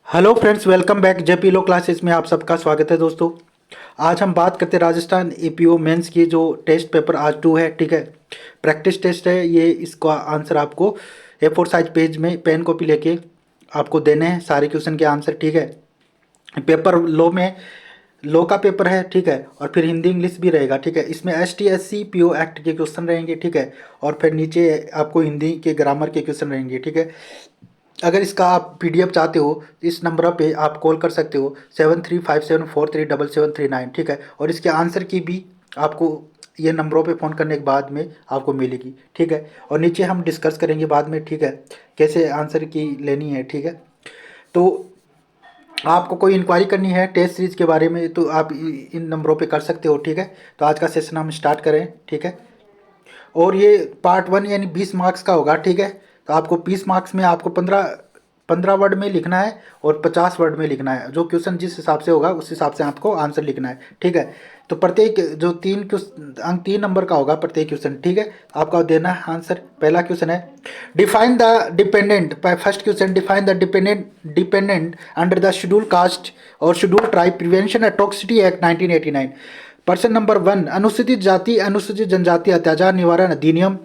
Hello friends, welcome back JP law classes में आप सबका स्वागत है दोस्तों। आज हम बात करते हैं राजस्थान एपीओ मेंस की जो टेस्ट पेपर आज 2 है, ठीक है। प्रैक्टिस टेस्ट है ये। इसका आंसर आपको A4 साइज पेज में पेन कॉपी लेके आपको देने हैं सारे क्वेश्चन के आंसर, ठीक है। पेपर लो में लो का पेपर है, ठीक है। और फिर हिंदी इंग्लिश भी रहेगा, ठीक है। इसमें ST SC PO एक्ट के क्वेश्चन रहेंगे, ठीक है। और फिर नीचे आपको हिंदी के ग्रामर के क्वेश्चन रहेंगे, ठीक है। अगर इसका आप PDF चाहते हो इस नंबर पे आप कॉल कर सकते हो 7357437739, ठीक है। और इसके आंसर की भी आपको ये नंबरों पे फ़ोन करने के बाद में आपको मिलेगी, ठीक है। और नीचे हम डिस्कस करेंगे बाद में, ठीक है, कैसे आंसर की लेनी है, ठीक है। तो आपको कोई इंक्वायरी करनी है टेस्ट सीरीज के बारे में तो आप इन नंबरों पे कर सकते हो, ठीक है। तो आज का सेशन हम स्टार्ट करें, ठीक है। और ये पार्ट 1 यानी 20 मार्क्स का होगा, ठीक है। तो आपको 20 मार्क्स में आपको 15 वर्ड में लिखना है और 50 वर्ड में लिखना है। जो क्वेश्चन जिस हिसाब से होगा उस हिसाब से आपको आंसर लिखना है, ठीक है। तो प्रत्येक जो अंक 3 नंबर का होगा प्रत्येक क्वेश्चन, ठीक है। आपका देना है आंसर। पहला क्वेश्चन है define the dependent. First question, define the dependent under the schedule caste और schedule tribe prevention atrocity act 1989। प्रश्न नंबर 1, अनुसूचित जाति अनुसूचित जनजाति अत्याचार निवारण अधिनियम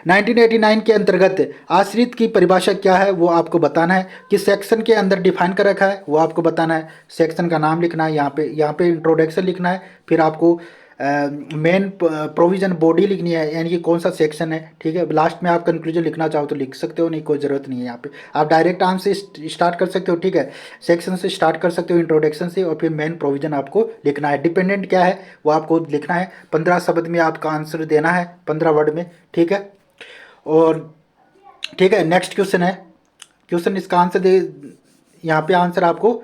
1989 के अंतर्गत आश्रित की परिभाषा क्या है वो आपको बताना है। किस सेक्शन के अंदर डिफाइन कर रखा है वो आपको बताना है। सेक्शन का नाम लिखना है, यहाँ पे इंट्रोडक्शन लिखना है। फिर आपको मेन प्रोविजन बॉडी लिखनी है, यानी कि कौन सा सेक्शन है, ठीक है। लास्ट में आप कंक्लूजन लिखना चाहो तो लिख सकते हो, नहीं कोई ज़रूरत नहीं है। यहाँ पे आप डायरेक्ट आंसर से स्टार्ट कर सकते हो, ठीक है। सेक्शन से स्टार्ट कर सकते हो, इंट्रोडक्शन से, और फिर मेन प्रोविजन आपको लिखना है। डिपेंडेंट क्या है वो आपको लिखना है। 15 शब्द में आपका आंसर देना है, 15 वर्ड में, ठीक है। और ठीक है, नेक्स्ट क्वेश्चन है। क्वेश्चन इसका आंसर दे, यहाँ पे आंसर आपको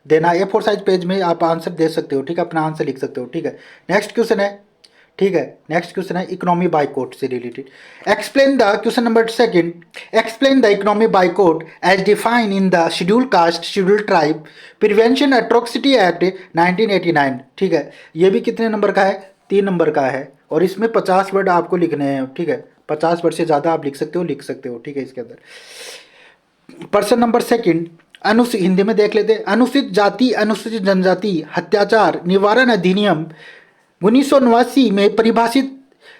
देना है। A4 साइज पेज में आप आंसर दे सकते हो, ठीक है, अपना आंसर लिख सकते हो, ठीक है। नेक्स्ट क्वेश्चन है, ठीक है। नेक्स्ट क्वेश्चन है इकोनॉमी बाइकआउट से related. Explain the question number 2, explain the economy boycott as defined in the schedule caste schedule tribe prevention atrocity act 1989, ठीक है। ये भी कितने नंबर का है? 3 नंबर का है। और इसमें 50 वर्ड आपको लिखने हैं, ठीक है। 50 वर्ड से ज़्यादा आप लिख सकते हो, ठीक है। इसके अंदर प्रश्न नंबर 2, हिंदी में देख लेते हैं। अनुसूचित जाति अनुसूचित जनजाति अत्याचार निवारण अधिनियम 1989 में परिभाषित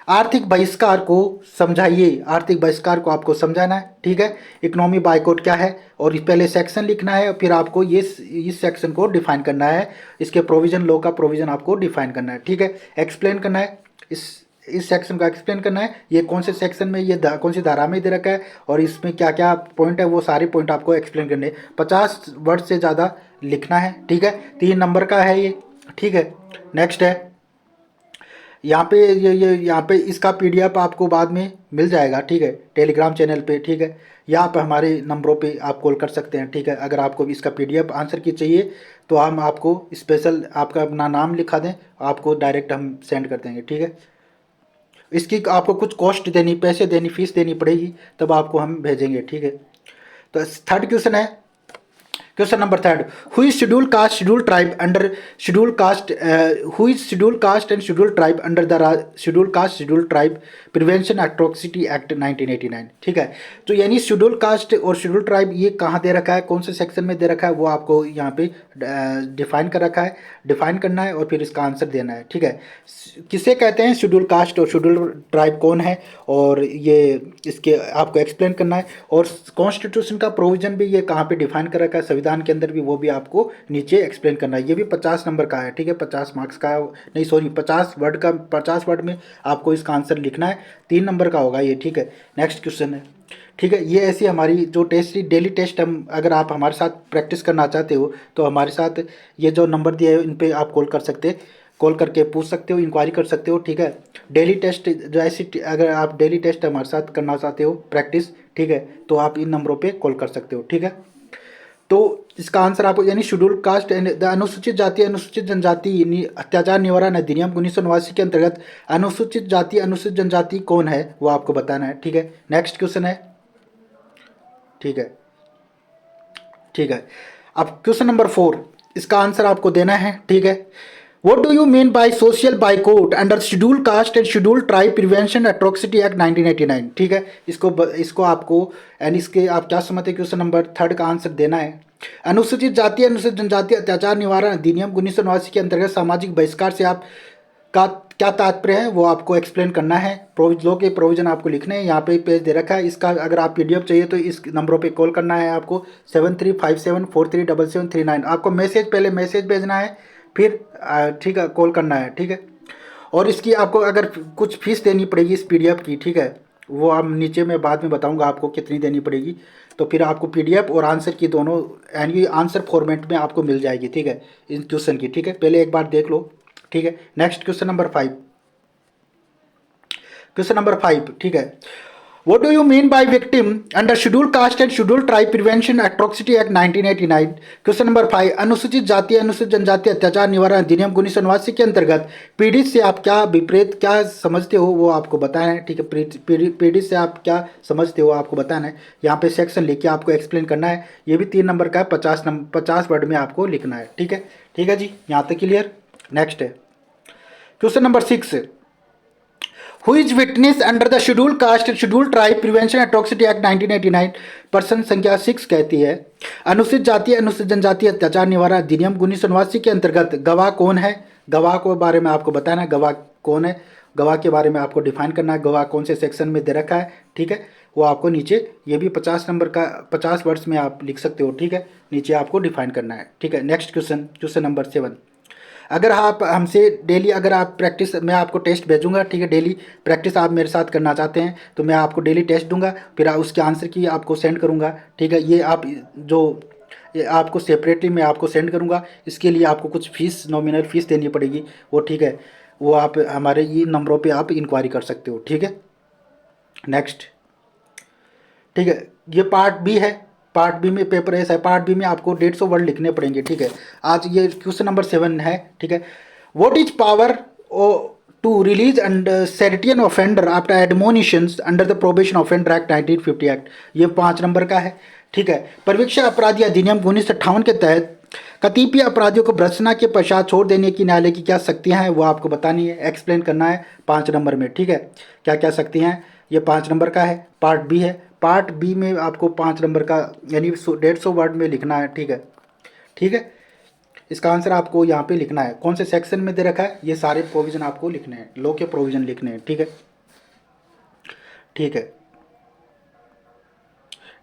आर्थिक बहिष्कार को समझाइए। आर्थिक बहिष्कार को आपको समझाना है, ठीक है। इकोनॉमी बाइकआउट क्या है और पहले सेक्शन लिखना है, फिर आपको ये इस सेक्शन को डिफाइन करना है। इसके प्रोविजन, लॉ का प्रोविजन आपको डिफाइन करना है, ठीक है। एक्सप्लेन करना है, इस सेक्शन का एक्सप्लेन करना है। ये कौन से सेक्शन में, ये कौन सी धारा में दे रखा है और इसमें क्या क्या पॉइंट है, वो सारे पॉइंट आपको एक्सप्लेन करने। 50 वर्ड से ज़्यादा लिखना है, ठीक है। 3 नंबर का है ये, ठीक है। नेक्स्ट है यहाँ पे ये यहाँ पे इसका PDF आपको बाद में मिल जाएगा, ठीक है, टेलीग्राम चैनल पे, ठीक है। या आप हमारे नंबरों पे आप कॉल कर सकते हैं, ठीक है। अगर आपको इसका PDF आंसर की चाहिए तो हम आपको स्पेशल आपका अपना नाम लिखा दें, आपको डायरेक्ट हम सेंड कर देंगे, ठीक है। इसकी आपको कुछ कॉस्ट देनी, पैसे देनी, फीस देनी पड़ेगी, तब आपको हम भेजेंगे, ठीक है। तो थर्ड क्वेश्चन है, question number 3, who is schedule caste schedule tribe under schedule caste who is schedule caste and schedule tribe under the schedule caste schedule tribe prevention atrocity act 1989, ठीक है। तो यानी शेड्यूल कास्ट और schedule tribe ये कहाँ दे रखा है, कौन से सेक्शन में दे रखा है वो आपको यहाँ पे डिफाइन कर रखा है। डिफाइन करना है और फिर इसका आंसर देना है, ठीक है। किसे कहते हैं शेड्यूल कास्ट और शेड्यूल ट्राइब कौन है, और ये इसके आपको एक्सप्लेन करना है। और कॉन्स्टिट्यूशन का प्रोविजन भी ये कहाँ पे डिफाइन कर रखा है, संविधान के अंदर भी, वो भी आपको नीचे एक्सप्लेन करना है। ये भी 50 नंबर का है, ठीक है। 50 मार्क्स का, नहीं सॉरी 50 वर्ड का, 50 वर्ड में आपको इसका आंसर लिखना है। 3 नंबर का होगा ये, ठीक है। नेक्स्ट क्वेश्चन है, ठीक है। ये ऐसी हमारी जो टेस्ट डेली टेस्ट, हम अगर आप हमारे साथ प्रैक्टिस करना चाहते हो तो हमारे साथ ये जो नंबर दिए है इन पे आप कॉल कर सकते, कॉल करके पूछ सकते हो, इंक्वायरी कर सकते हो, ठीक है। डेली टेस्ट जो ऐसी, अगर आप डेली टेस्ट हमारे साथ करना चाहते हो प्रैक्टिस, ठीक है, तो आप इन नंबरों पे कॉल कर सकते हो, ठीक है। तो इसका आंसर आपको, यानी शेड्यूल कास्ट एंड द अनुसूचित जाति अनुसूचित जनजाति अत्याचार निवारण अधिनियम 1989 के अंतर्गत अनुसूचित जाति अनुसूचित जनजाति कौन है वो आपको बताना है, ठीक है। नेक्स्ट क्वेश्चन है, ठीक है, ठीक है। अब क्वेश्चन नंबर 4, इसका आंसर आपको देना है, ठीक है। What do you mean by social boycott under Scheduled Caste and Scheduled Tribe Prevention Atrocity Act 1989, ठीक है। इसको आपको एंड इसके आप क्या समझते हैं, क्वेश्चन नंबर 3 का आंसर देना है, अनुसूचित जाति अनुसूचित जनजाति अत्याचार निवारण अधिनियम 1989 के अंतर्गत सामाजिक बहिष्कार से आप का क्या तात्पर्य है वो आपको एक्सप्लेन करना है। लॉ के प्रोविजन आपको लिखने हैं, यहाँ पे पेज दे रखा है इसका। अगर आप पीडीएफ चाहिए तो इस नंबरों पे कॉल करना है आपको 7357437739। आपको मैसेज, पहले मैसेज भेजना है, फिर ठीक है कॉल करना है, ठीक है। और इसकी आपको अगर कुछ फीस देनी पड़ेगी इस पीडीएफ की, ठीक है, वो आप नीचे मैं बाद में बताऊंगा आपको कितनी देनी पड़ेगी। तो फिर आपको पीडीएफ और आंसर की दोनों यानी आंसर फॉर्मेट में आपको मिल जाएगी, ठीक है, इन क्वेश्चन की, ठीक है। पहले एक बार देख लो, ठीक है। Next question number 5, question number 5, ठीक है। What do you mean by victim under Scheduled Caste and Scheduled Tribe Prevention Atrocity Act 1989? Question number 5, अनुसूचित जाति अनुसूचित जनजाति अत्याचार निवारण अधिनियम 1989 के अंतर्गत पीड़ित से आप क्या विपरीत क्या समझते हो वो आपको बताना है, ठीक है। पीड़ित से आप क्या समझते हो आपको बताना है। यहाँ पे सेक्शन लिख के आपको एक्सप्लेन करना है। ये भी 3 नंबर का है, 50 वर्ड में आपको लिखना है, ठीक है। ठीक है जी, यहाँ तक क्लियर। नेक्स्ट है question number 6, who is witness under the schedule caste schedule tribe prevention atrocity act 1989। प्रश्न संख्या 6 कहती है अनुसूचित जाति अनुसूचित जनजाति अत्याचार निवारण अधिनियम 1989 के अंतर्गत गवाह कौन है। गवाह के बारे में आपको बताना है, गवाह कौन है, गवाह के बारे में आपको डिफाइन करना है, गवाह कौन से सेक्शन में दे रखा है, ठीक है। वो आपको नीचे ये भी 50 नंबर का 50 वर्ड्स में आप लिख सकते हो, ठीक है। नीचे आपको डिफाइन करना है, ठीक है। नेक्स्ट क्वेश्चन, क्वेश्चन नंबर 7, अगर आप हमसे डेली अगर आप प्रैक्टिस, मैं आपको टेस्ट भेजूंगा, ठीक है। डेली प्रैक्टिस आप मेरे साथ करना चाहते हैं तो मैं आपको डेली टेस्ट दूंगा, फिर उसके आंसर की आपको सेंड करूंगा, ठीक है। ये आप जो ये आपको सेपरेटली मैं आपको सेंड करूंगा। इसके लिए आपको कुछ फीस, नॉमिनल फीस देनी पड़ेगी, वो ठीक है। वो आप हमारे ये नंबरों पे आप इंक्वायरी कर सकते हो, ठीक है। नेक्स्ट, ठीक है, ये पार्ट बी है। पार्ट बी में पेपर ऐसा है, पार्ट बी में आपको 150 वर्ड लिखने पड़ेंगे, ठीक है। आज ये क्वेश्चन नंबर 7 है, ठीक है। What is power to release and certain offender after admonitions under the probation offender act 1950 act. ये 5 नंबर का है, ठीक है। परिवीक्षा अपराधी अधिनियम 1958 के तहत कतिपय अपराधियों को भर्त्सना के पश्चात छोड़ देने की न्यायालय की क्या शक्तियां हैं वो आपको बतानी है, एक्सप्लेन करना है 5 नंबर में, ठीक है। क्या क्या शक्तियां हैं, ये 5 नंबर का है, पार्ट बी है। पार्ट बी में आपको 5 नंबर का यानी 150 वर्ड में लिखना है, ठीक है, ठीक है। इसका आंसर आपको यहाँ पे लिखना है, कौन से सेक्शन में दे रखा है, ये सारे प्रोविजन आपको लिखने हैं, लॉ के प्रोविजन लिखने हैं, ठीक है, ठीक है।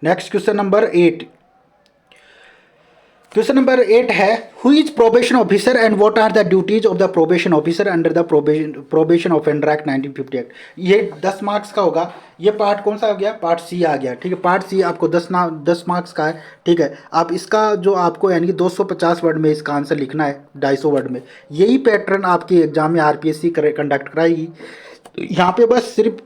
Next question number 8, question number 8 है who is probation officer and what are the duties of the probation officer under the probation offender act 1950 act. ये 10 मार्क्स का होगा। ये पार्ट कौन सा आ गया, पार्ट सी आ गया, ठीक है। पार्ट सी आपको 10 मार्क्स का है, ठीक है। आप इसका जो आपको यानी कि 250 वर्ड में इसका आंसर लिखना है, 250 वर्ड में। यही पैटर्न आपके एग्जाम में आरपीएससी कंडक्ट कराएगी। यहाँ पे बस सिर्फ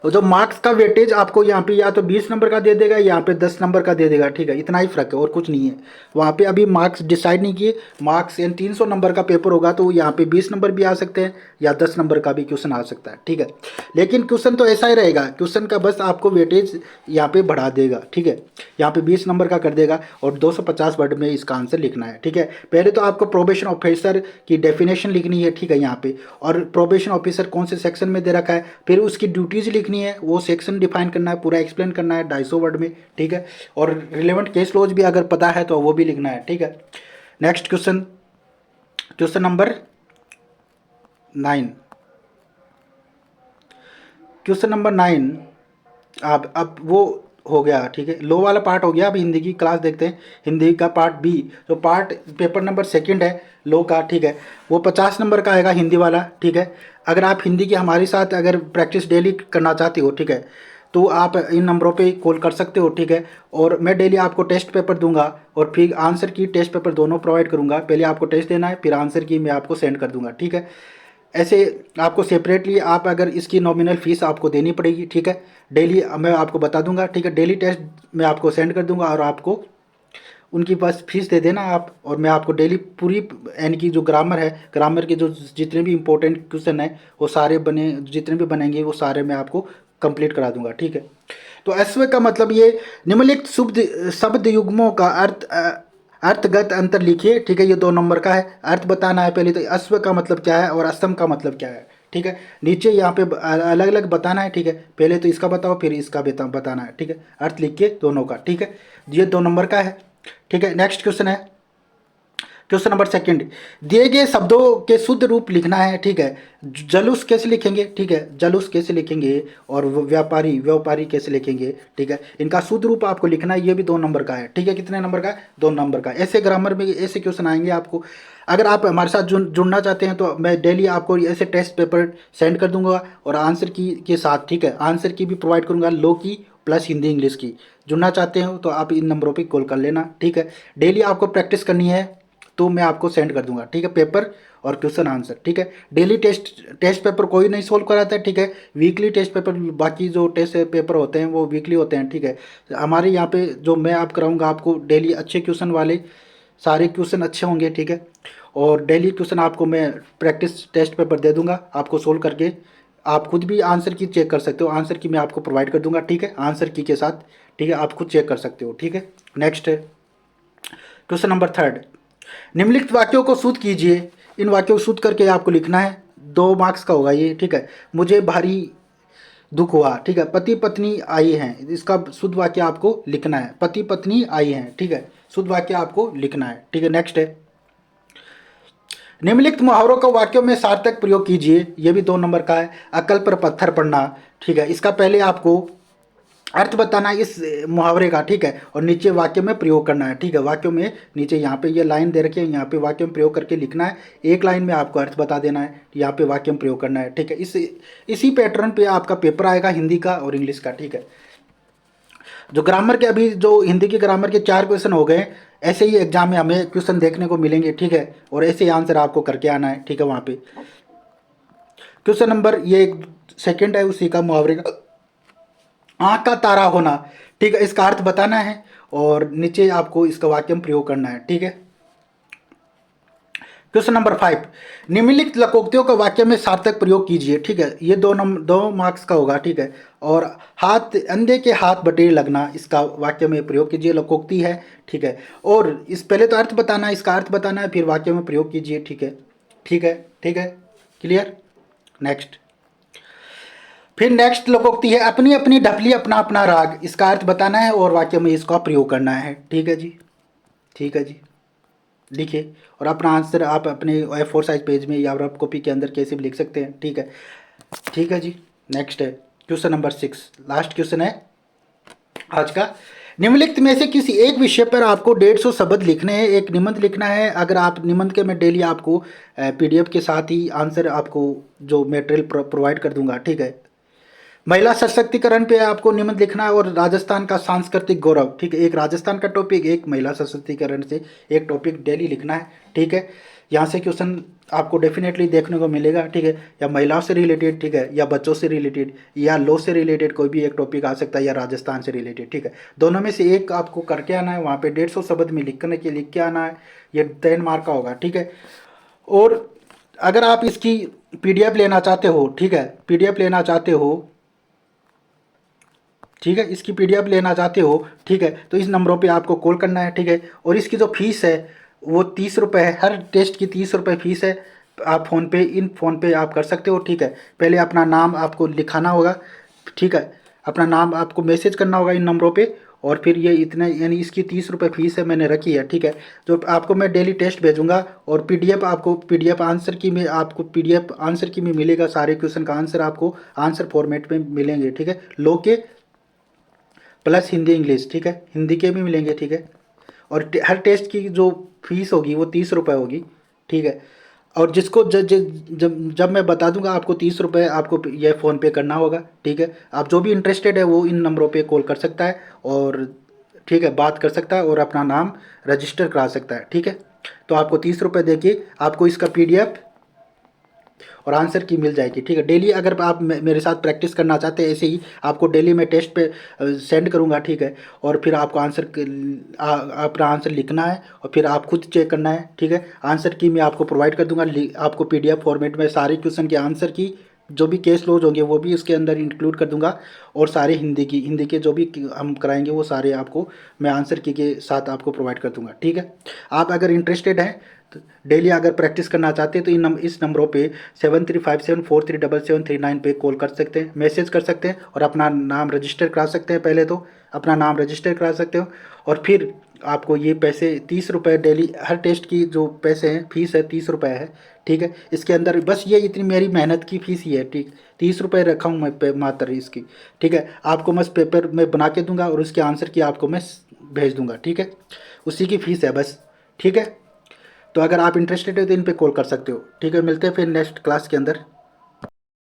जो मार्क्स का वेटेज आपको यहाँ पे या तो 20 नंबर का दे देगा, यहाँ पे 10 नंबर का दे देगा, ठीक है। इतना ही फर्क है और कुछ नहीं है। वहाँ पे अभी मार्क्स डिसाइड नहीं किए। मार्क्स यानी 300 नंबर का पेपर होगा तो यहाँ पे 20 नंबर भी आ सकते हैं या 10 नंबर का भी क्वेश्चन आ सकता है, ठीक है। लेकिन क्वेश्चन तो ऐसा ही रहेगा, क्वेश्चन का बस आपको वेटेज यहाँ पे बढ़ा देगा, ठीक है। यहाँ पे 20 नंबर का कर देगा और 250 वर्ड में इसका आंसर लिखना है, ठीक है। पहले तो आपको प्रोबेशन ऑफिसर की डेफिनेशन लिखनी है, ठीक है, यहाँ पे। और प्रोबेशन ऑफिसर कौन से सेक्शन में दे रखा है, फिर उसकी ड्यूटीज लिखनी है, वो सेक्शन डिफाइन करना है, पूरा एक्सप्लेन करना है 250 वर्ड में, ठीक है। और रिलेवेंट केस लॉज भी अगर पता है तो वो भी लिखना है, ठीक है। Next question, question number 9, question number 9 आप अब वो हो गया, ठीक है। लो वाला पार्ट हो गया। अब हिंदी की क्लास देखते हैं, हिंदी का पार्ट बी जो पार्ट पेपर नंबर 2 है लो का, ठीक है। वो 50 नंबर का आएगा हिंदी वाला, ठीक है। अगर आप हिंदी की हमारे साथ अगर प्रैक्टिस डेली करना चाहते हो, ठीक है, तो आप इन नंबरों पे कॉल कर सकते हो, ठीक है। और मैं डेली आपको टेस्ट पेपर दूंगा और फिर आंसर की टेस्ट पेपर दोनों प्रोवाइड करूंगा। पहले आपको टेस्ट देना है, फिर आंसर की मैं आपको सेंड कर दूंगा, ठीक है। ऐसे आपको सेपरेटली आप अगर इसकी नॉमिनल फ़ीस आपको देनी पड़ेगी, ठीक है। डेली मैं आपको बता दूंगा, ठीक है। डेली टेस्ट मैं आपको सेंड कर दूंगा और आपको उनकी बस फीस दे देना आप। और मैं आपको डेली पूरी यानी कि जो ग्रामर है, ग्रामर के जो जितने भी इंपॉर्टेंट क्वेश्चन हैं वो सारे जितने भी बनेंगे वो सारे मैं आपको कंप्लीट करा दूंगा, ठीक है। तो अश्व का मतलब ये निम्नलिखित शब्द युग्मों का अर्थगत अंतर लिखिए, ठीक है। ये 2 नंबर का है, अर्थ बताना है पहले। तो अश्व का मतलब क्या है और असम का मतलब क्या है, ठीक है। नीचे यहाँ पे अलग अलग बताना है, ठीक है। पहले तो इसका बताओ फिर इसका बताना है, ठीक है। अर्थ लिख के दोनों का, ठीक है। ये 2 नंबर का है, ठीक है। नेक्स्ट क्वेश्चन है, क्वेश्चन नंबर सेकंड, दिए गए शब्दों के शुद्ध रूप लिखना है। ठीक है। जलूस कैसे लिखेंगे, ठीक है, जलूस कैसे लिखेंगे, और व्यापारी व्यापारी कैसे लिखेंगे, ठीक है, इनका शुद्ध रूप आपको लिखना है। ये भी 2 नंबर का है। ठीक है, कितने नंबर का है, 2 नंबर का। ऐसे ग्रामर में ऐसे क्वेश्चन आएंगे आपको। अगर आप हमारे साथ जुड़ना चाहते हैं तो मैं डेली आपको ऐसे टेस्ट पेपर सेंड कर दूंगा और आंसर की के साथ, ठीक है, आंसर की भी प्रोवाइड करूंगा, लो की प्लस हिंदी इंग्लिश की। जुड़ना चाहते हो तो आप इन नंबरों पे कॉल कर लेना। ठीक है, डेली आपको प्रैक्टिस करनी है तो मैं आपको सेंड कर दूंगा। ठीक है, पेपर और क्वेश्चन आंसर। ठीक है, डेली टेस्ट पेपर कोई नहीं सोल्व कराता है। ठीक है, वीकली टेस्ट पेपर, बाकी जो टेस्ट पेपर होते हैं वो वीकली होते हैं। ठीक है, हमारे यहाँ पे जो मैं आप कराऊंगा आपको डेली अच्छे क्वेश्चन वाले, सारे क्वेश्चन अच्छे होंगे। ठीक है, और डेली क्वेश्चन आपको मैं प्रैक्टिस टेस्ट पेपर दे दूंगा आपको सोल्व करके। आप खुद भी आंसर की चेक कर सकते हो, आंसर की मैं आपको प्रोवाइड कर दूंगा। ठीक है, आंसर की के साथ। ठीक है, आप खुद चेक कर सकते हो। ठीक है, नेक्स्ट है क्वेश्चन नंबर थर्ड, निम्नलिखित वाक्यों को शुद्ध कीजिए। इन वाक्यों को शुद्ध करके आपको लिखना है। 2 मार्क्स का होगा ये। ठीक है, मुझे भारी दुख हुआ। ठीक है, पति पत्नी आई हैं, इसका शुद्ध वाक्य आपको लिखना है। पति पत्नी आई हैं। ठीक है, शुद्ध वाक्य आपको लिखना है। ठीक है, नेक्स्ट है, निम्नलिखित मुहावरों का वाक्यों में सार्थक प्रयोग कीजिए। ये भी 2 नंबर का है। अकल पर पत्थर पड़ना। ठीक है, इसका पहले आपको अर्थ बताना है इस मुहावरे का। ठीक है, और नीचे वाक्य में प्रयोग करना है। ठीक है, वाक्यों में नीचे यहाँ पे ये लाइन दे रखी है, यहाँ पे वाक्य में प्रयोग करके लिखना है। एक लाइन में आपको अर्थ बता देना है, यहाँ पे वाक्य में प्रयोग करना है। ठीक है, इसी पैटर्न पे आपका पेपर आएगा हिंदी का और इंग्लिश का। ठीक है, जो ग्रामर के अभी जो हिंदी के ग्रामर के 4 क्वेश्चन हो गए, ऐसे ही एग्जाम में हमें क्वेश्चन देखने को मिलेंगे। ठीक है, और ऐसे ही आंसर आपको करके आना है। ठीक है, वहाँ पे क्वेश्चन नंबर ये सेकंड है उसी का, मुहावरे का, आँख का तारा होना। ठीक है, इसका अर्थ बताना है और नीचे आपको इसका वाक्य में प्रयोग करना है। ठीक है, क्वेश्चन नंबर 5, निम्नलिखित लकोक्तियों का वाक्य में सार्थक प्रयोग कीजिए। ठीक है, ये 2 मार्क्स का होगा। ठीक है, और हाथ अंधे के हाथ बटेर लगना, इसका वाक्य में प्रयोग कीजिए, लकोक्ति है। ठीक है, और इस पहले तो अर्थ बताना है, इसका अर्थ बताना है, फिर वाक्य में प्रयोग कीजिए। ठीक है, ठीक है, ठीक है, क्लियर। नेक्स्ट, फिर नेक्स्ट लोकोक्ति है, अपनी अपनी ढपली अपना अपना राग, इसका अर्थ बताना है और वाक्य में इसका प्रयोग करना है। ठीक है जी, ठीक है जी, लिखिए और अपना आंसर आप अपने A4 साइज पेज में या रफ कॉपी के अंदर कैसे भी लिख सकते हैं। ठीक है, ठीक है जी। नेक्स्ट है क्वेश्चन नंबर 6, लास्ट क्वेश्चन है आज का। निम्नलिखित में से किसी एक विषय पर आपको 150 शब्द लिखने हैं, एक निबंध लिखना है। अगर आप निबंध के मैं डेली आपको PDF के साथ ही आंसर आपको जो मटेरियल प्रोवाइड कर दूंगा। ठीक है, महिला सशक्तिकरण पे आपको निबंध लिखना है और राजस्थान का सांस्कृतिक गौरव। ठीक है, एक राजस्थान का टॉपिक, एक महिला सशक्तिकरण से एक टॉपिक डेली लिखना है। ठीक है, यहाँ से क्वेश्चन आपको डेफिनेटली देखने को मिलेगा। ठीक है, या महिलाओं से रिलेटेड, ठीक है, या बच्चों से रिलेटेड, या लॉ से रिलेटेड कोई भी एक टॉपिक आ सकता है, या राजस्थान से रिलेटेड। ठीक है, दोनों में से एक आपको करके आना है। वहाँ पे 150 शब्द में लिख के आना है। ये 10 मार्क का होगा। ठीक है, और अगर आप इसकी PDF लेना चाहते हो, ठीक है, PDF लेना चाहते हो, ठीक है, इसकी PDF लेना चाहते हो, ठीक है, तो इस नंबरों पे आपको कॉल करना है। ठीक है, और इसकी जो फीस है वो 30 रुपये है, हर टेस्ट की 30 रुपये फीस है। आप फ़ोन पे आप कर सकते हो। ठीक है, पहले अपना नाम आपको लिखाना होगा। ठीक है, अपना नाम आपको मैसेज करना होगा इन नंबरों पे, और फिर ये इतने, यानी इसकी 30 रुपये फीस है, मैंने रखी है। ठीक है, तो आपको मैं डेली टेस्ट भेजूंगा और PDF आंसर की में आपको PDF आंसर की में मिलेगा। सारे क्वेश्चन का आंसर आपको आंसर फॉर्मेट में मिलेंगे। ठीक है, लो के प्लस हिंदी इंग्लिश। ठीक है, हिंदी के भी मिलेंगे। ठीक है, और हर टेस्ट की जो फीस होगी वो 30 रुपये होगी। ठीक है, और जिसको जब मैं बता दूंगा आपको 30 रुपये आपको ये फ़ोन पे करना होगा। ठीक है, आप जो भी इंटरेस्टेड है वो इन नंबरों पे कॉल कर सकता है और, ठीक है, बात कर सकता है और अपना नाम रजिस्टर करा सकता है। ठीक है, तो आपको 30 रुपये देके आपको इसका PDF और आंसर की मिल जाएगी। ठीक है, डेली अगर आप मेरे साथ प्रैक्टिस करना चाहते हैं, ऐसे ही आपको डेली मैं टेस्ट पे सेंड करूंगा। ठीक है, और फिर आपको अपना आंसर लिखना है और फिर आप खुद चेक करना है। ठीक है, आंसर की मैं आपको प्रोवाइड कर दूंगा, आपको PDF फॉर्मेट में सारे क्वेश्चन के आंसर की जो भी केस लॉज होंगे वो भी इसके अंदर इंक्लूड कर दूंगा, और सारे हिंदी के जो भी हम कराएंगे वो सारे आपको मैं आंसर की के साथ आपको प्रोवाइड कर दूंगा। ठीक है, आप अगर इंटरेस्टेड हैं तो डेली अगर प्रैक्टिस करना चाहते हैं तो इस नंबरों पे 7357437739 पे कॉल कर सकते हैं, मैसेज कर सकते हैं और अपना नाम रजिस्टर करा सकते हैं। पहले तो अपना नाम रजिस्टर करा सकते हो और फिर आपको ये पैसे 30 रुपये डेली, हर टेस्ट की जो पैसे हैं फीस है 30 रुपये है, ठीक है। इसके अंदर बस ये इतनी मेरी मेहनत की फ़ीस ही है, ठीक। 30 रुपये रखा हूँ मैं मात्र इसकी, ठीक है। आपको बस पेपर में बना के दूंगा और उसके आंसर की आपको मैं भेज दूंगा, ठीक है। उसी की फ़ीस है बस, ठीक है। तो अगर आप इंटरेस्टेड हो तो इन पे कॉल कर सकते हो, ठीक है। मिलते हैं फिर नेक्स्ट क्लास के अंदर।